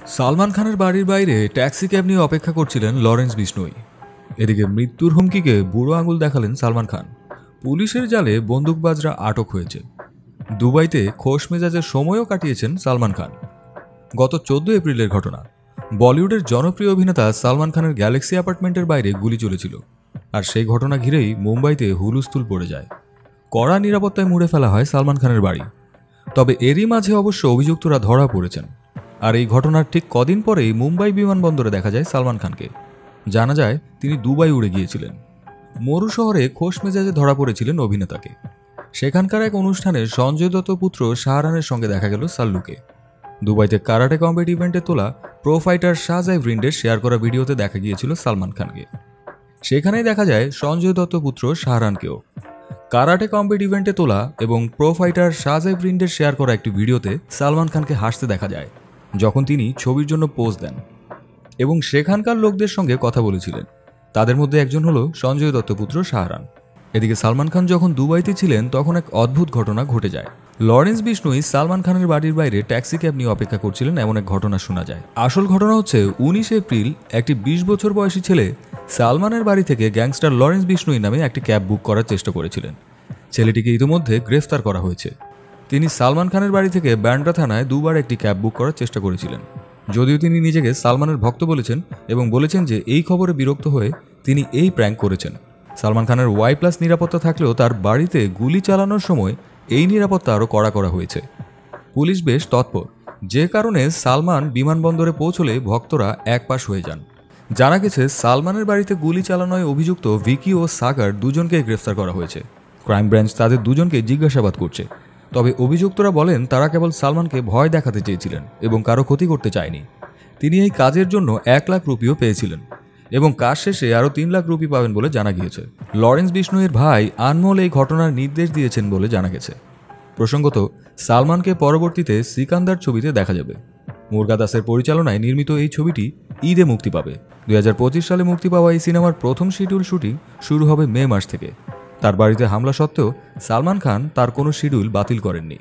সালমান খানের বাড়ির বাইরে ট্যাক্সি ক্যাব নিয়ে অপেক্ষা করছিলেন লরেন্স বিষ্ণোই। এদিকে মৃত্যুর হুমকিকে বুড়ো আঙুল দেখালেন সালমান খান। পুলিশের জালে বন্দুকবাজরা আটক হয়েছে। দুবাইতে খোশ মেজাজের সময়ও কাটিয়েছেন সালমান খান। গত 14 এপ্রিলের ঘটনা। বলিউডের জনপ্রিয় অভিনেতা সালমান খানের গ্যালাক্সি অ্যাপার্টমেন্টের বাইরে গুলি চলেছিল, আর সেই ঘটনা ঘিরেই মুম্বাইতে হুলস্থুল পড়ে যায়। কড়া নিরাপত্তায় মুড়ে ফেলা হয় সালমান খানের বাড়ি। তবে এরই মাঝে অবশ্য অভিযুক্তরা ধরা পড়েছেন। আর এই ঘটনার ঠিক কদিন পরেই মুম্বাই বিমানবন্দরে দেখা যায় সালমান খানকে। জানা যায় তিনি দুবাই উড়ে গিয়েছিলেন। মরু শহরে খোশ মেজাজে ধরা পড়েছিলেন অভিনেতাকে। সেখানকার এক অনুষ্ঠানে সঞ্জয় দত্ত পুত্র শাহরানের সঙ্গে দেখা গেল সাল্লুকে। দুবাইতে কারাটে কম্বেট ইভেন্টে তোলা প্রো ফাইটার শাহজাই ব্রিন্ডের শেয়ার করা ভিডিওতে দেখা গিয়েছিল সালমান খানকে। সেখানেই দেখা যায় সঞ্জয় দত্ত পুত্র শাহরানকেও। কারাটে কম্বেট ইভেন্টে তোলা এবং প্রো ফাইটার শাহজাই ব্রিন্ডের শেয়ার করা একটি ভিডিওতে সালমান খানকে হাসতে দেখা যায় যখন তিনি ছবির জন্য পোজ দেন এবং সেখানকার লোকদের সঙ্গে কথা বলেছিলেন। তাদের মধ্যে একজন হলো সঞ্জয় দত্তপুত্র শাহরান। এদিকে সালমান খান যখন দুবাইতে ছিলেন তখন এক অদ্ভুত ঘটনা ঘটে যায়। লরেন্স বিষ্ণোই সালমান খানের বাড়ির বাইরে ট্যাক্সি ক্যাব নিয়ে অপেক্ষা করছিলেন এমন এক ঘটনা শোনা যায়। আসল ঘটনা হচ্ছে 19 এপ্রিল একটি 20 বছর বয়সী ছেলে সালমানের বাড়ি থেকে গ্যাংস্টার লরেন্স বিষ্ণোই নামে একটি ক্যাব বুক করার চেষ্টা করেছিলেন। ছেলেটিকে ইতিমধ্যে গ্রেফতার করা হয়েছে। তিনি সালমান খানের বাড়ি থেকে ব্যান্ড্রা থানায় দুবার একটি ক্যাব বুক করার চেষ্টা করেছিলেন। যদিও তিনি নিজেকে সালমানের ভক্ত বলেছেন এবং বলেছেন যে এই খবরে বিরক্ত হয়ে তিনি এই প্র্যাঙ্ক করেছেন। সালমান খানের Y+ নিরাপত্তা থাকলেও তার বাড়িতে গুলি চালানোর সময় এই নিরাপত্তা আরও কড়া করা হয়েছে। পুলিশ বেশ তৎপর, যে কারণে সালমান বিমানবন্দরে পৌঁছলে ভক্তরা একপাশ হয়ে যান। জানা গেছে সালমানের বাড়িতে গুলি চালানোয় অভিযুক্ত ভিকি ও সাগার দুজনকে গ্রেফতার করা হয়েছে। ক্রাইম ব্রাঞ্চ তাদের দুজনকে জিজ্ঞাসাবাদ করছে। তবে অভিযুক্তরা বলেন তারা কেবল সালমানকে ভয় দেখাতে চেয়েছিলেন এবং কারো ক্ষতি করতে চায়নি। তিনি এই কাজের জন্য 1 লাখ রুপিও পেয়েছিলেন এবং কাজ শেষে আরও 3 লাখ রুপি পাবেন বলে জানা গিয়েছে। লরেন্স বিষ্ণোইয়ের ভাই আনমোল এই ঘটনার নির্দেশ দিয়েছেন বলে জানা গেছে। প্রসঙ্গত, সালমানকে পরবর্তীতে সিকান্দার ছবিতে দেখা যাবে। মুরগা দাসের পরিচালনায় নির্মিত এই ছবিটি ঈদে মুক্তি পাবে। 2025 সালে মুক্তি পাওয়া এই সিনেমার প্রথম শিডিউল শুটিং শুরু হবে মে মাস থেকে। তার বাড়িতে হামলা সত্ত্বেও সালমান খান তার কোনো শিডিউল বাতিল করেননি।